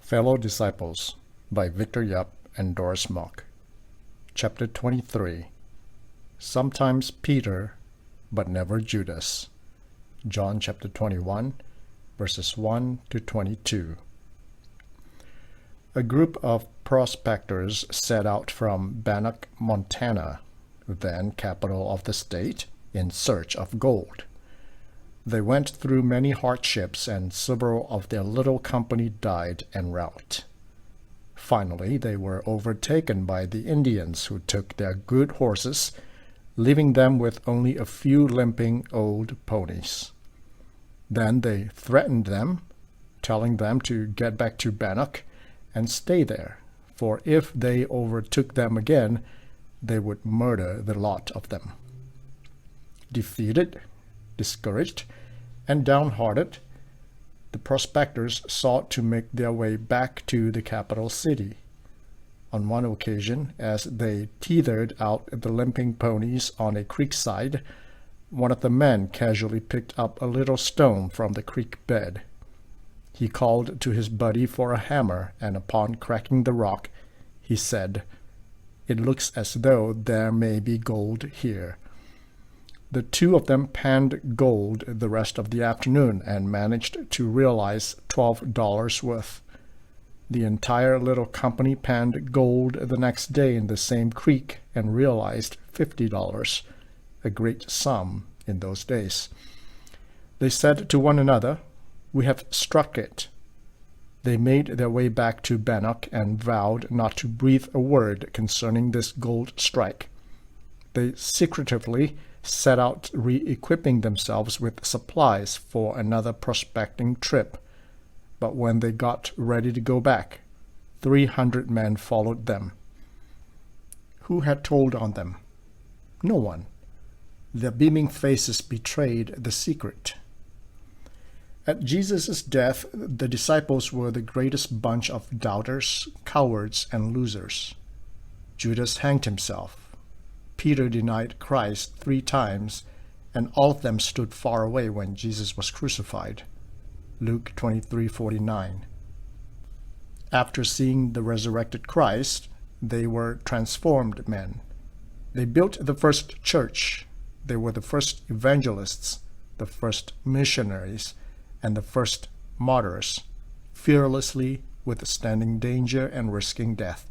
Fellow Disciples by Victor Yap and Doris Mock. Chapter 23. Sometimes Peter, but never Judas. John chapter 21, verses 1 to 22. A group of prospectors set out from Bannock, Montana, then capital of the state, in search of gold. They went through many hardships, and several of their little company died en route. Finally, they were overtaken by the Indians, who took their good horses, leaving them with only a few limping old ponies. Then they threatened them, telling them to get back to Bannock and stay there, for if they overtook them again, they would murder the lot of them. Defeated, discouraged, and downhearted, the prospectors sought to make their way back to the capital city. On one occasion, as they tethered out the limping ponies on a creekside, one of the men casually picked up a little stone from the creek bed. He called to his buddy for a hammer, and upon cracking the rock, he said, "It looks as though there may be gold here." The two of them panned gold the rest of the afternoon and managed to realize $12 worth. The entire little company panned gold the next day in the same creek and realized $50, a great sum in those days. They said to one another, "We have struck it." They made their way back to Bannock and vowed not to breathe a word concerning this gold strike. They secretively set out re-equipping themselves with supplies for another prospecting trip. But when they got ready to go back, 300 men followed them. Who had told on them? No one. Their beaming faces betrayed the secret. At Jesus' death, the disciples were the greatest bunch of doubters, cowards, and losers. Judas hanged himself. Peter denied Christ 3 times, and all of them stood far away when Jesus was crucified. Luke 23:49. After seeing the resurrected Christ, they were transformed men. They built the first church. They were the first evangelists, the first missionaries, and the first martyrs, fearlessly withstanding danger and risking death.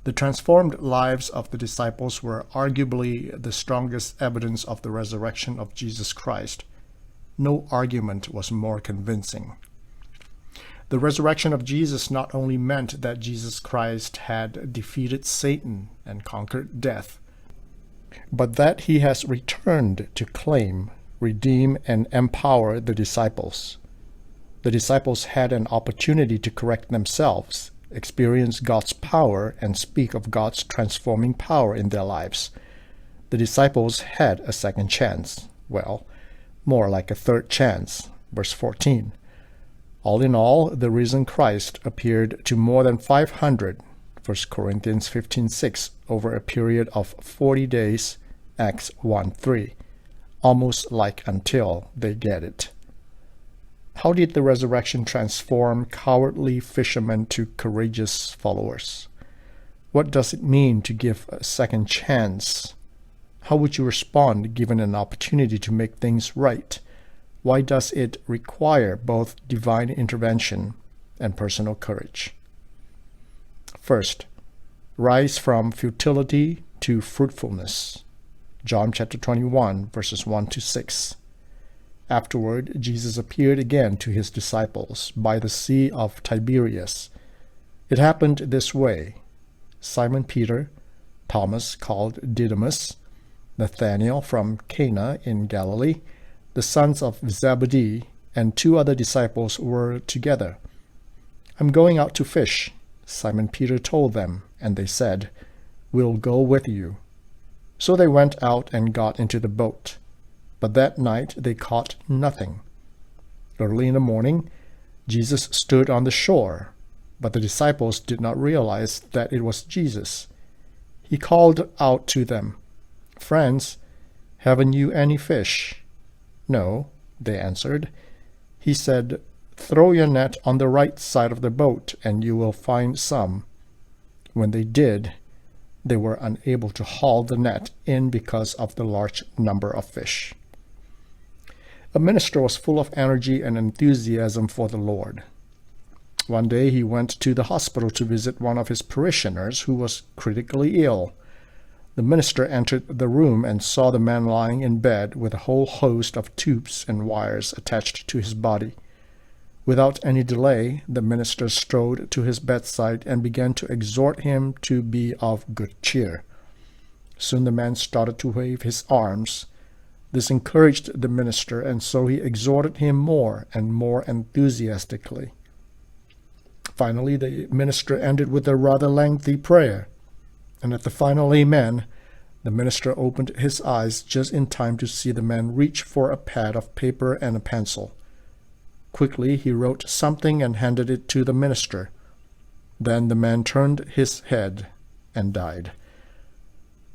The transformed lives of the disciples were arguably the strongest evidence of the resurrection of Jesus Christ. No argument was more convincing. The resurrection of Jesus not only meant that Jesus Christ had defeated Satan and conquered death, but that he has returned to claim, redeem, and empower the disciples. The disciples had an opportunity to correct themselves, experience God's power, and speak of God's transforming power in their lives. The disciples had a second chance. Well, more like a third chance. Verse 14. All in all, the risen Christ appeared to more than 500, 1 Corinthians 15:6, over a period of 40 days, Acts 1:3, almost like until they get it. How did the resurrection transform cowardly fishermen to courageous followers? What does it mean to give a second chance? How would you respond given an opportunity to make things right? Why does it require both divine intervention and personal courage? First, rise from futility to fruitfulness. John chapter 21, verses 1 to 6. Afterward, Jesus appeared again to his disciples by the Sea of Tiberias. It happened this way. Simon Peter, Thomas called Didymus, Nathanael from Cana in Galilee, the sons of Zebedee, and 2 other disciples were together. "I'm going out to fish," Simon Peter told them, and they said, "We'll go with you." So they went out and got into the boat. But that night they caught nothing. Early in the morning, Jesus stood on the shore, but the disciples did not realize that it was Jesus. He called out to them, "Friends, haven't you any fish?" "No," they answered. He said, "Throw your net on the right side of the boat, and you will find some." When they did, they were unable to haul the net in because of the large number of fish. A minister was full of energy and enthusiasm for the Lord. One day he went to the hospital to visit one of his parishioners who was critically ill. The minister entered the room and saw the man lying in bed with a whole host of tubes and wires attached to his body. Without any delay, the minister strode to his bedside and began to exhort him to be of good cheer. Soon the man started to wave his arms. This encouraged the minister, and so he exhorted him more and more enthusiastically. Finally, the minister ended with a rather lengthy prayer, and at the final amen, the minister opened his eyes just in time to see the man reach for a pad of paper and a pencil. Quickly he wrote something and handed it to the minister. Then the man turned his head and died.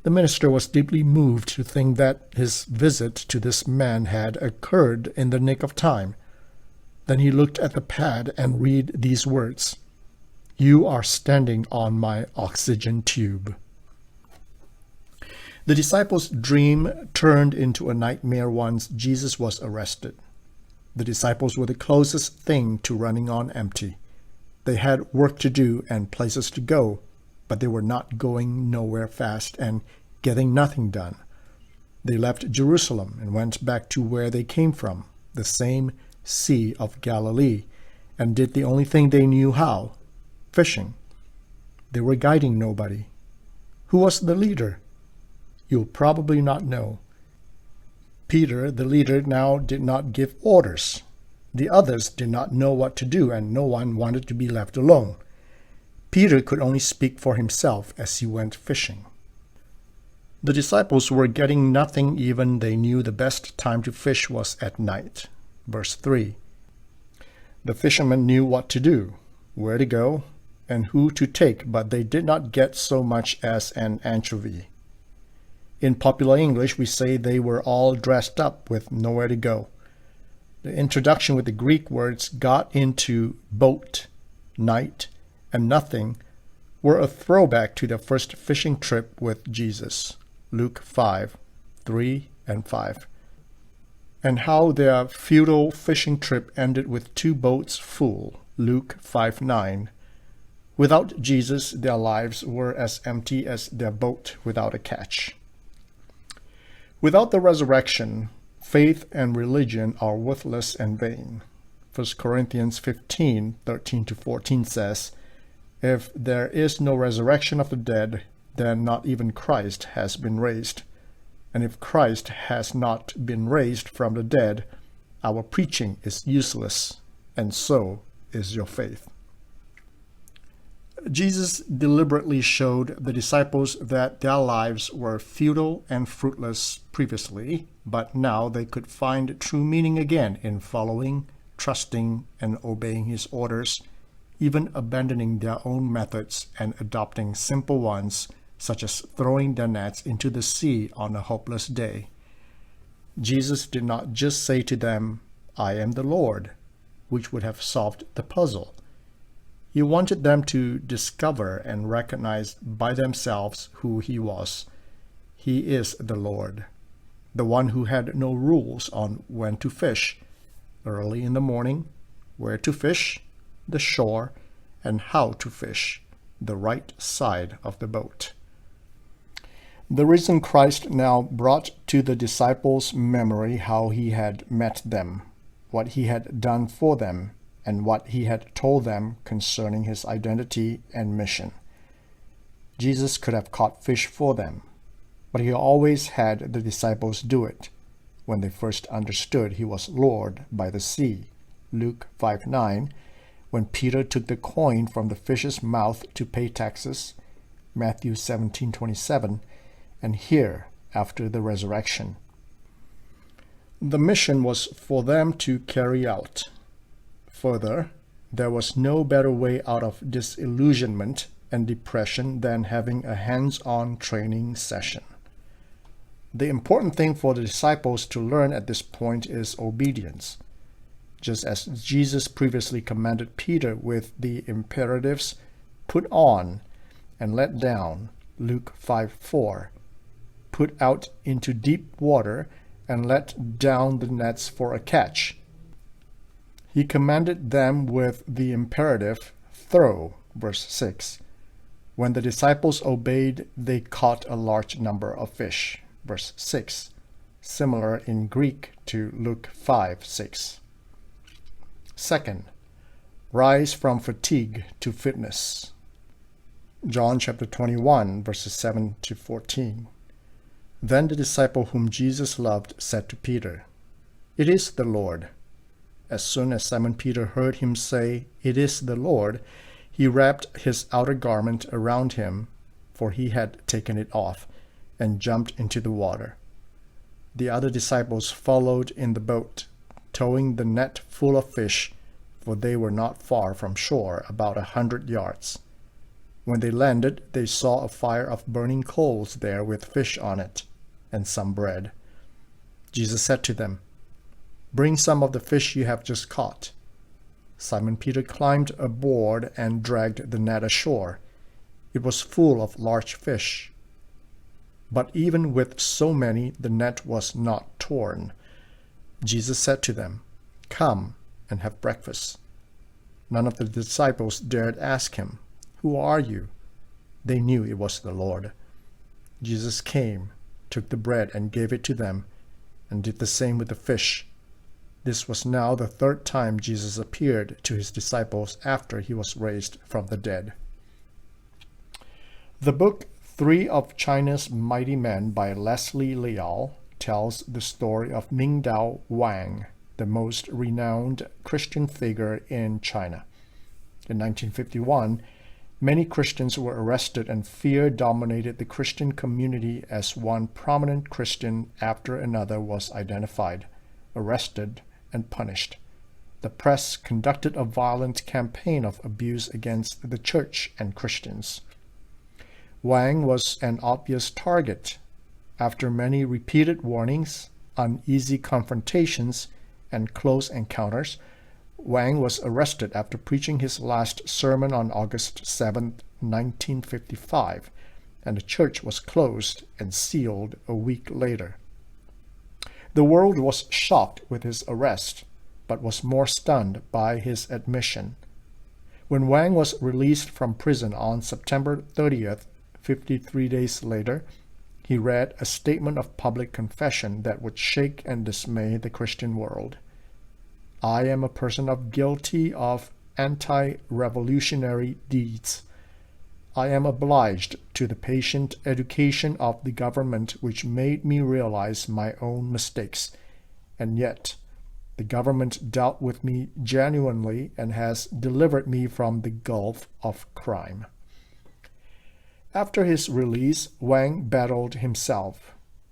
The minister was deeply moved to think that his visit to this man had occurred in the nick of time. Then he looked at the pad and read these words, "You are standing on my oxygen tube." The disciples' dream turned into a nightmare once Jesus was arrested. The disciples were the closest thing to running on empty. They had work to do and places to go, but they were not going nowhere fast and getting nothing done. They left Jerusalem and went back to where they came from, the same Sea of Galilee, and did the only thing they knew how, fishing. They were guiding nobody. Who was the leader? You'll probably not know. Peter, the leader, now did not give orders. The others did not know what to do, and no one wanted to be left alone. Peter could only speak for himself as he went fishing. The disciples were getting nothing, even they knew the best time to fish was at night. Verse 3. The fishermen knew what to do, where to go, and who to take, but they did not get so much as an anchovy. In popular English, we say they were all dressed up with nowhere to go. The introduction with the Greek words "got into," "boat," "night," and "nothing" were a throwback to their first fishing trip with Jesus, Luke 5:3 and 5, and how their futile fishing trip ended with 2 boats full, Luke 5:9. Without Jesus, their lives were as empty as their boat without a catch. Without the resurrection, faith and religion are worthless and vain. 1 Corinthians 15:13-14 says, "If there is no resurrection of the dead, then not even Christ has been raised. And if Christ has not been raised from the dead, our preaching is useless, and so is your faith." Jesus deliberately showed the disciples that their lives were futile and fruitless previously, but now they could find true meaning again in following, trusting, and obeying his orders, even abandoning their own methods and adopting simple ones, such as throwing their nets into the sea on a hopeless day. Jesus did not just say to them, "I am the Lord," which would have solved the puzzle. He wanted them to discover and recognize by themselves who he was. He is the Lord, the one who had no rules on when to fish, early in the morning, where to fish, the shore, and how to fish, the right side of the boat. The risen Christ now brought to the disciples' memory how he had met them, what he had done for them, and what he had told them concerning his identity and mission. Jesus could have caught fish for them, but he always had the disciples do it when they first understood he was Lord by the sea, Luke 5:9, when Peter took the coin from the fish's mouth to pay taxes, Matthew 17:27, and here after the resurrection. The mission was for them to carry out. Further, there was no better way out of disillusionment and depression than having a hands-on training session. The important thing for the disciples to learn at this point is obedience. just as Jesus previously commanded Peter with the imperatives, put on and let down, Luke 5:4, put out into deep water and let down the nets for a catch. He commanded them with the imperative, throw, verse 6. When the disciples obeyed, they caught a large number of fish, verse 6, similar in Greek to Luke 5:6. Second, rise from fatigue to fitness. John chapter 21, verses 7 to 14. Then the disciple whom Jesus loved said to Peter, "It is the Lord." As soon as Simon Peter heard him say, "It is the Lord," he wrapped his outer garment around him, for he had taken it off, and jumped into the water. The other disciples followed in the boat, towing the net full of fish, for they were not far from shore, about 100 yards. When they landed, they saw a fire of burning coals there with fish on it, and some bread. Jesus said to them, "Bring some of the fish you have just caught." Simon Peter climbed aboard and dragged the net ashore. It was full of large fish. But even with so many, the net was not torn. Jesus said to them, "Come and have breakfast." None of the disciples dared ask him, "Who are you?" They knew it was the Lord. Jesus came, took the bread and gave it to them, and did the same with the fish. This was now the third time Jesus appeared to his disciples after he was raised from the dead. The book Three of China's Mighty Men by Leslie Liao tells the story of Mingdao Wang, the most renowned Christian figure in China. In 1951, many Christians were arrested and fear dominated the Christian community as one prominent Christian after another was identified, arrested, and punished. The press conducted a violent campaign of abuse against the church and Christians. Wang was an obvious target. After many repeated warnings, uneasy confrontations, and close encounters, Wang was arrested after preaching his last sermon on August 7, 1955, and the church was closed and sealed a week later. The world was shocked with his arrest, but was more stunned by his admission. When Wang was released from prison on September 30th, 53 days later, he read a statement of public confession that would shake and dismay the Christian world. "I am a person guilty of anti-revolutionary deeds. I am obliged to the patient education of the government which made me realize my own mistakes, and yet the government dealt with me genuinely and has delivered me from the gulf of crime." After his release, Wang battled himself.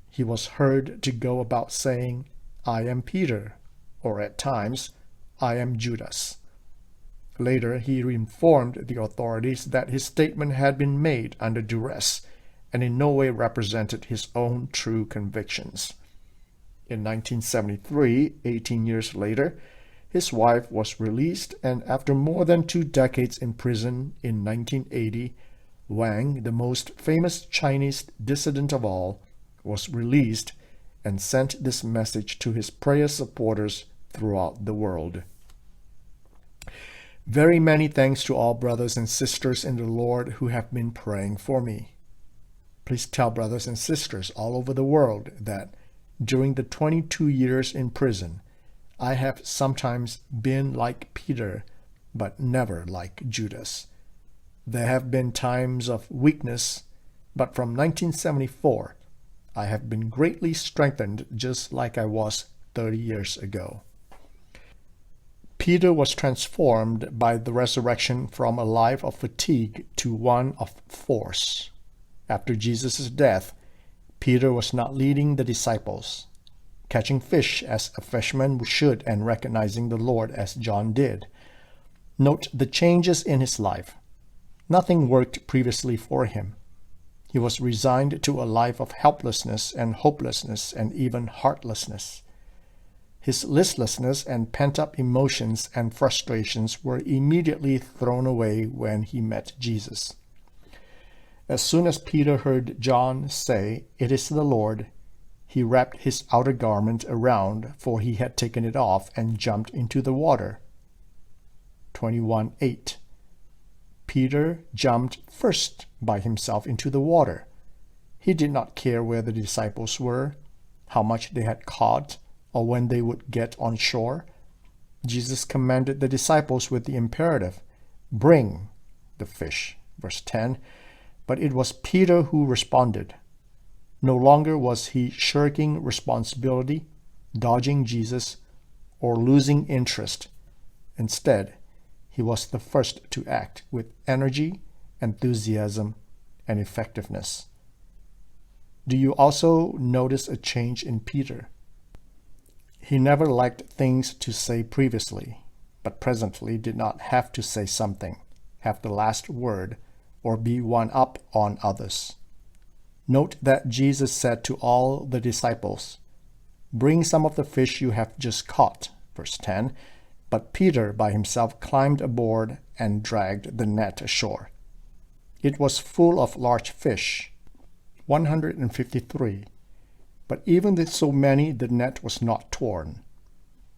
He was heard to go about saying, "I am Peter," or at times, "I am Judas." Later, he informed the authorities that his statement had been made under duress and in no way represented his own true convictions. In 1973, 18 years later, his wife was released, and after more than 2 decades in prison in 1980, Wang, the most famous Chinese dissident of all, was released and sent this message to his prayer supporters throughout the world. Very many thanks to all brothers and sisters in the Lord who have been praying for me. Please tell brothers and sisters all over the world that during the 22 years in prison, I have sometimes been like Peter, but never like Judas. There have been times of weakness, but from 1974, I have been greatly strengthened just like I was 30 years ago. Peter was transformed by the resurrection from a life of fatigue to one of force. After Jesus' death, Peter was not leading the disciples, catching fish as a fisherman should and recognizing the Lord as John did. Note the changes in his life. Nothing worked previously for him. He was resigned to a life of helplessness and hopelessness and even heartlessness. His listlessness and pent-up emotions and frustrations were immediately thrown away when he met Jesus. As soon as Peter heard John say, "It is the Lord," he wrapped his outer garment around, for he had taken it off, and jumped into the water. 21:8. Peter jumped first by himself into the water. He did not care where the disciples were, how much they had caught, or when they would get on shore. Jesus commanded the disciples with the imperative, "Bring the fish." Verse 10. But it was Peter who responded. No longer was he shirking responsibility, dodging Jesus, or losing interest. Instead, he was the first to act with energy, enthusiasm, and effectiveness. Do you also notice a change in Peter? He never lacked things to say previously, but presently did not have to say something, have the last word, or be one up on others. Note that Jesus said to all the disciples, "Bring some of the fish you have just caught," verse 10, but Peter by himself climbed aboard and dragged the net ashore. It was full of large fish, 153, but even with so many the net was not torn.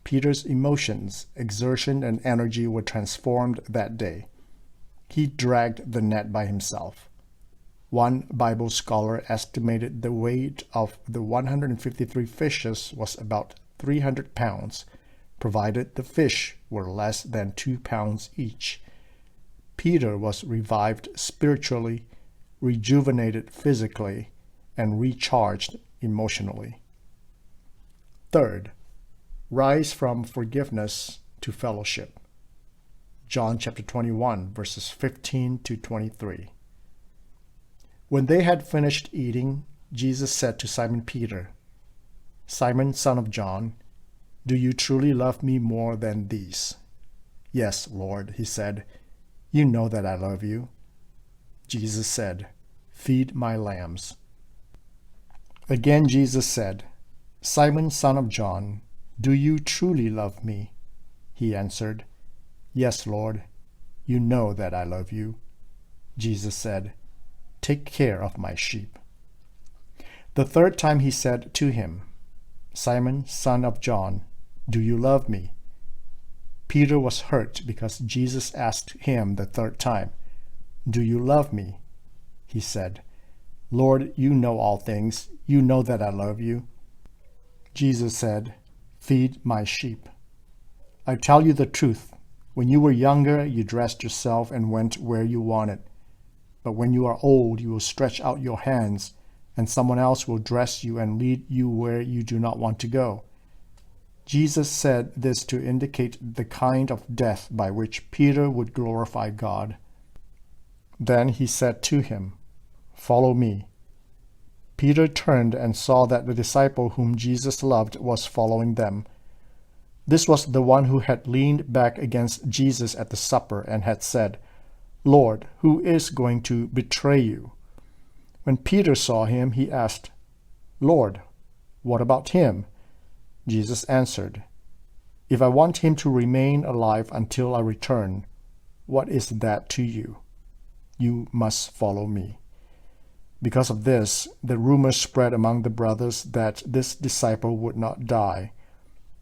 Peter's emotions, exertion, and energy were transformed that day. He dragged the net by himself. One Bible scholar estimated the weight of the 153 fishes was about 300 pounds, provided the fish were less than 2 pounds each. Peter was revived spiritually, rejuvenated physically, and recharged emotionally. Third, rise from forgiveness to fellowship. John chapter 21, verses 15 to 23. When they had finished eating, Jesus said to Simon Peter, "Simon, son of John, do you truly love me more than these?" "Yes, Lord," he said, "you know that I love you." Jesus said, "Feed my lambs." Again Jesus said, "Simon, son of John, do you truly love me?" He answered, "Yes, Lord, you know that I love you." Jesus said, "Take care of my sheep." The third time he said to him, "Simon, son of John, do you love me?" Peter was hurt because Jesus asked him the third time, "Do you love me?" He said, "Lord, you know all things. You know that I love you." Jesus said, "Feed my sheep. I tell you the truth. When you were younger, you dressed yourself and went where you wanted. But when you are old, you will stretch out your hands, and someone else will dress you and lead you where you do not want to go." Jesus said this to indicate the kind of death by which Peter would glorify God. Then he said to him, "Follow me." Peter turned and saw that the disciple whom Jesus loved was following them. This was the one who had leaned back against Jesus at the supper and had said, "Lord, who is going to betray you?" When Peter saw him, he asked, "Lord, what about him?" Jesus answered, "If I want him to remain alive until I return, what is that to you? You must follow me." Because of this, the rumor spread among the brothers that this disciple would not die.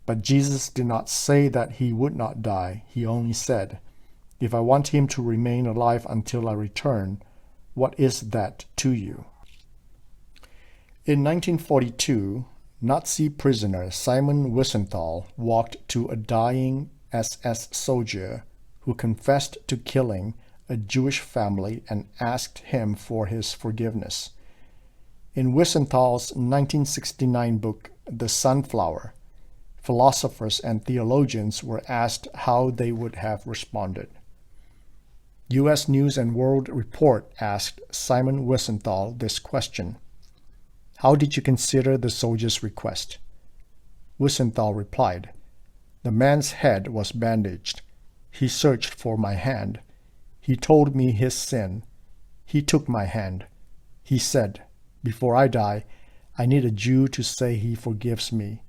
But Jesus did not say that he would not die. He only said, "If I want him to remain alive until I return, what is that to you?" In 1942, Nazi prisoner Simon Wiesenthal walked to a dying SS soldier who confessed to killing a Jewish family and asked him for his forgiveness. In Wiesenthal's 1969 book, The Sunflower, philosophers and theologians were asked how they would have responded. U.S. News and World Report asked Simon Wiesenthal this question: "How did you consider the soldier's request?" Wiesenthal replied, "The man's head was bandaged. He searched for my hand. He told me his sin. He took my hand. He said, 'Before I die, I need a Jew to say he forgives me.'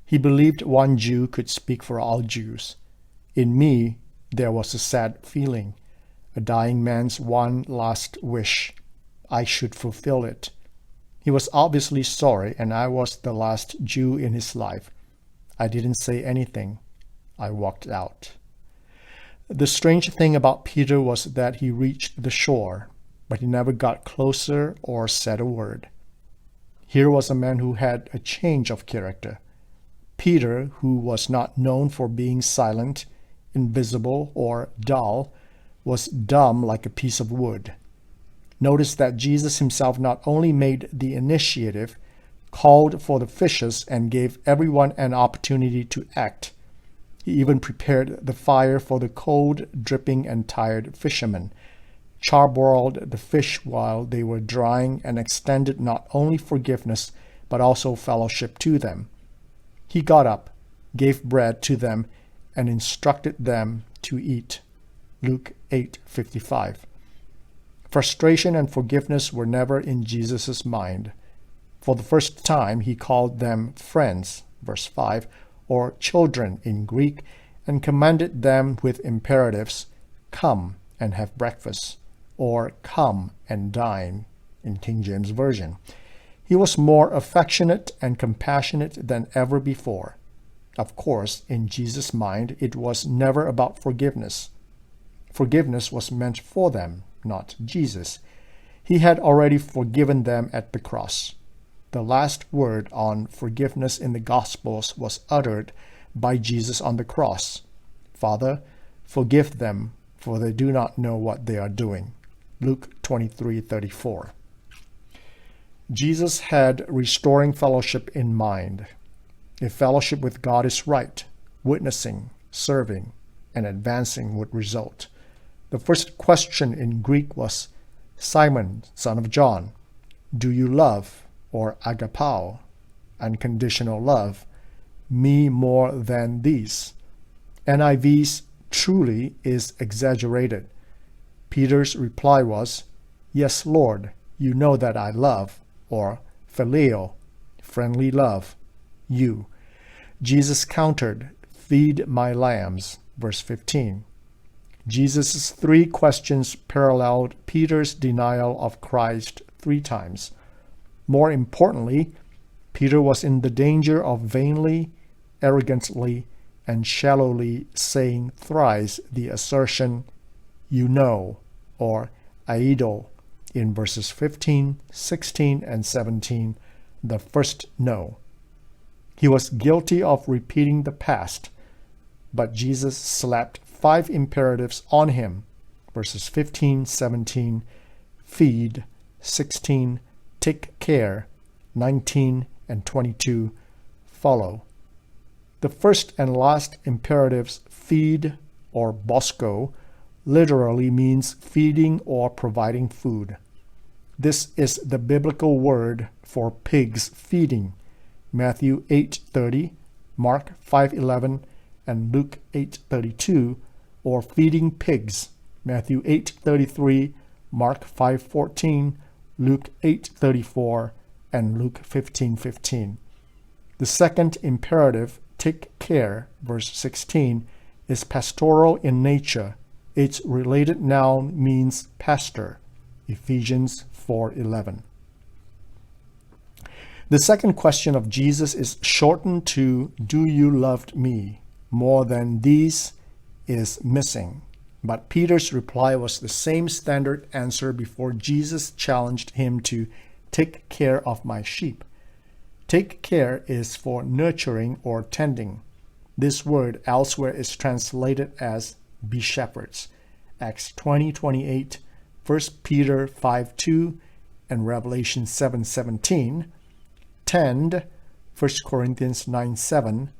He believed one Jew could speak for all Jews. In me, there was a sad feeling, a dying man's one last wish. I should fulfill it. He was obviously sorry, and I was the last Jew in his life. I didn't say anything. I walked out. The strange thing about Peter was that he reached the shore, but he never got closer or said a word. Here was a man who had a change of character. Peter, who was not known for being silent, invisible, or dull, was dumb like a piece of wood. Notice that Jesus himself not only made the initiative, called for the fishes, and gave everyone an opportunity to act. He even prepared the fire for the cold, dripping, and tired fishermen, charboiled the fish while they were drying, and extended not only forgiveness, but also fellowship to them. He got up, gave bread to them, and instructed them to eat. Luke 8:55. Frustration and forgiveness were never in Jesus' mind. For the first time, he called them friends, verse 5, or children in Greek, and commanded them with imperatives, come and have breakfast, or come and dine, in King James Version. He was more affectionate and compassionate than ever before. Of course, in Jesus' mind, it was never about forgiveness. Forgiveness was meant for them, not Jesus. He had already forgiven them at the cross. The last word on forgiveness in the Gospels was uttered by Jesus on the cross. Father, forgive them, for they do not know what they are doing. Luke 23:34. Jesus had restoring fellowship in mind. If fellowship with God is right, witnessing, serving, and advancing would result. The first question in Greek was, Simon, son of John, do you love, or agapao, unconditional love, me more than these? NIV's truly is exaggerated. Peter's reply was, yes, Lord, you know that I love, or phileo, friendly love, you. Jesus countered, feed my lambs, verse 15. Jesus' three questions paralleled Peter's denial of Christ 3 times. More importantly, Peter was in the danger of vainly, arrogantly, and shallowly saying thrice the assertion, you know, or aido, in verses 15, 16, and 17, the first no. He was guilty of repeating the past, but Jesus slapped 5 imperatives on him, verses 15, 17, feed, 16, take care, 19, and 22, follow. The first and last imperatives, feed or bosco, literally means feeding or providing food. This is the biblical word for pigs feeding, Matthew 8:30, Mark 5:11, and Luke 8:32, or feeding pigs, Matthew 8:33, Mark 5:14, Luke 8:34, and Luke 15:15. The second imperative, take care, verse 16, is pastoral in nature. Its related noun means pastor, Ephesians 4:11. The second question of Jesus is shortened to, do you love me? More than these is missing. But Peter's reply was the same standard answer before Jesus challenged him to take care of my sheep. Take care is for nurturing or tending. This word elsewhere is translated as be shepherds. Acts 20:28, 1 Peter 5:2, and Revelation 7:17. Tend, 1 Corinthians 9:7.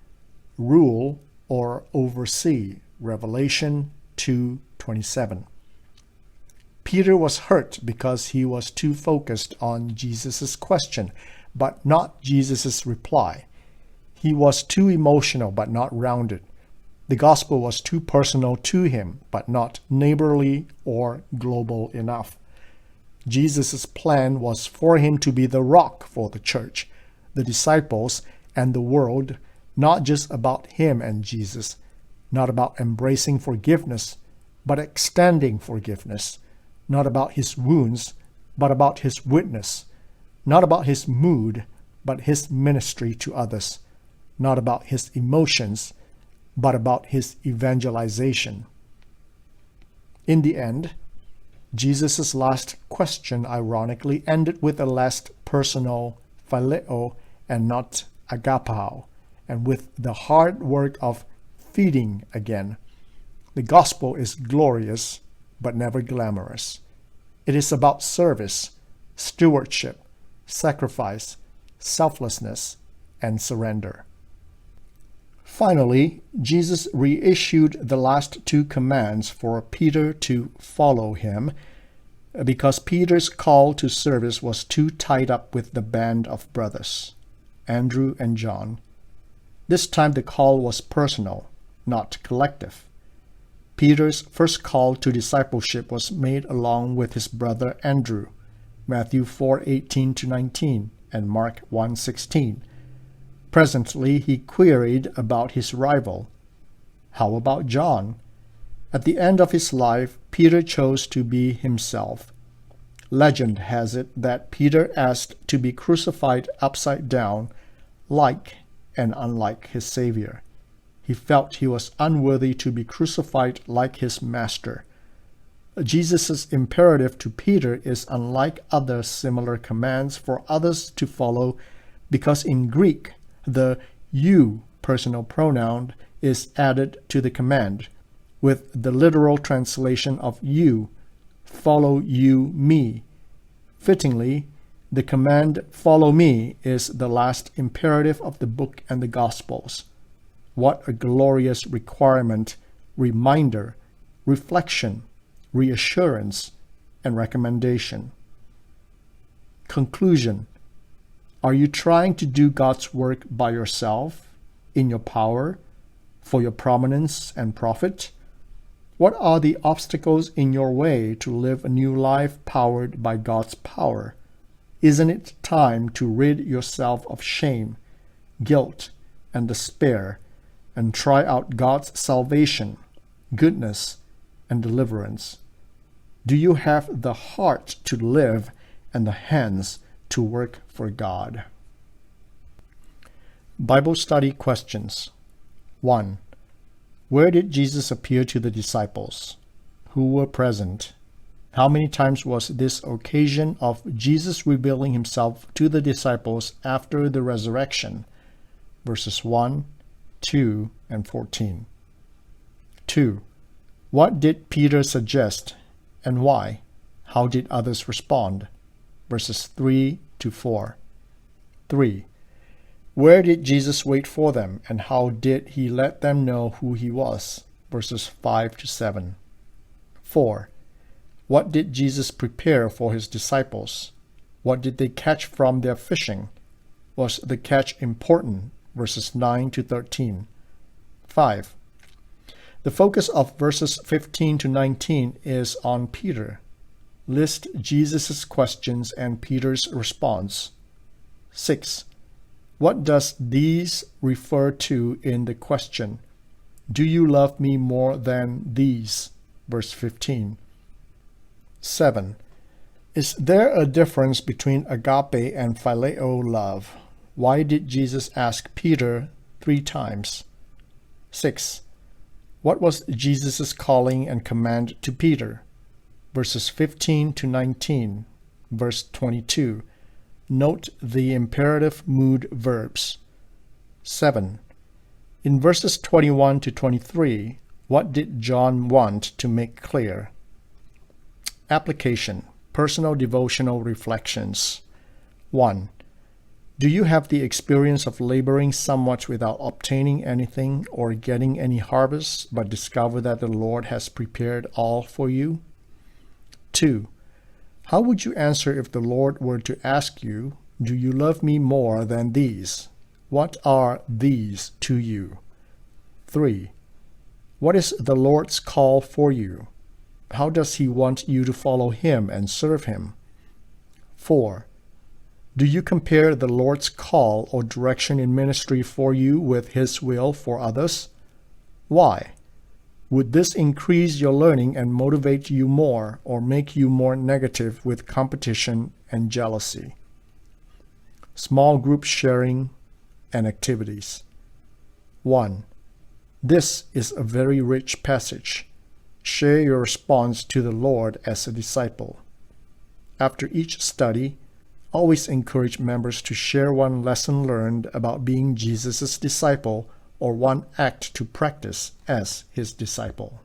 Rule or oversee, Revelation 2:27. Peter was hurt because he was too focused on Jesus' question, but not Jesus' reply. He was too emotional, but not rounded. The gospel was too personal to him, but not neighborly or global enough. Jesus' plan was for him to be the rock for the church, the disciples, and the world, not just about him and Jesus, not about embracing forgiveness, but extending forgiveness, not about his wounds, but about his witness, not about his mood, but his ministry to others, not about his emotions, but about his evangelization. In the end, Jesus' last question ironically ended with a less personal phileo and not agapao, and with the hard work of feeding again. The gospel is glorious, but never glamorous. It is about service, stewardship, sacrifice, selflessness, and surrender. Finally, Jesus reissued the last two commands for Peter to follow him because Peter's call to service was too tied up with the band of brothers, Andrew and John. This time the call was personal, not collective. Peter's first call to discipleship was made along with his brother Andrew, Matthew 4:18-19 and Mark 1:16. Presently he queried about his rival. How about John? At the end of his life, Peter chose to be himself. Legend has it that Peter asked to be crucified upside down, like and unlike his Savior. He felt he was unworthy to be crucified like his master. Jesus' imperative to Peter is unlike other similar commands for others to follow because in Greek, the you personal pronoun is added to the command, with the literal translation of you, follow you me. Fittingly, the command follow me is the last imperative of the book and the Gospels. What a glorious requirement, reminder, reflection, reassurance, and recommendation. Conclusion. Are you trying to do God's work by yourself, in your power, for your prominence and profit? What are the obstacles in your way to live a new life powered by God's power? Isn't it time to rid yourself of shame, guilt, and despair, and try out God's salvation, goodness, and deliverance? Do you have the heart to live and the hands to work for God? Bible study questions. 1. Where did Jesus appear to the disciples? Who were present? How many times was this occasion of Jesus revealing himself to the disciples after the resurrection? Verses 1, 2, and 14. 2. What did Peter suggest and why? How did others respond? Verses 3 to 4. 3. Where did Jesus wait for them, and how did he let them know who he was? Verses 5 to 7. 4. What did Jesus prepare for his disciples? What did they catch from their fishing? Was the catch important? Verses 9 to 13. 5. The focus of verses 15 to 19 is on Peter. List Jesus' questions and Peter's response. 6. What does these refer to in the question? Do you love me more than these? Verse 15. 7. Is there a difference between agape and phileo love? Why did Jesus ask Peter 3 times? 6. What was Jesus' calling and command to Peter? Verses 15 to 19. Verse 22. Note the imperative mood verbs. 7. In verses 21 to 23, what did John want to make clear? Application. Personal devotional reflections. 1. Do you have the experience of laboring somewhat without obtaining anything or getting any harvest, but discover that the Lord has prepared all for you? 2. How would you answer if the Lord were to ask you, do you love me more than these? What are these to you? 3. What is the Lord's call for you? How does he want you to follow him and serve him? 4. Do you compare the Lord's call or direction in ministry for you with His will for others? Why? Would this increase your learning and motivate you more, or make you more negative with competition and jealousy? Small group sharing and activities. 1. This is a very rich passage. Share your response to the Lord as a disciple. After each study, always encourage members to share one lesson learned about being Jesus' disciple or one act to practice as His disciple.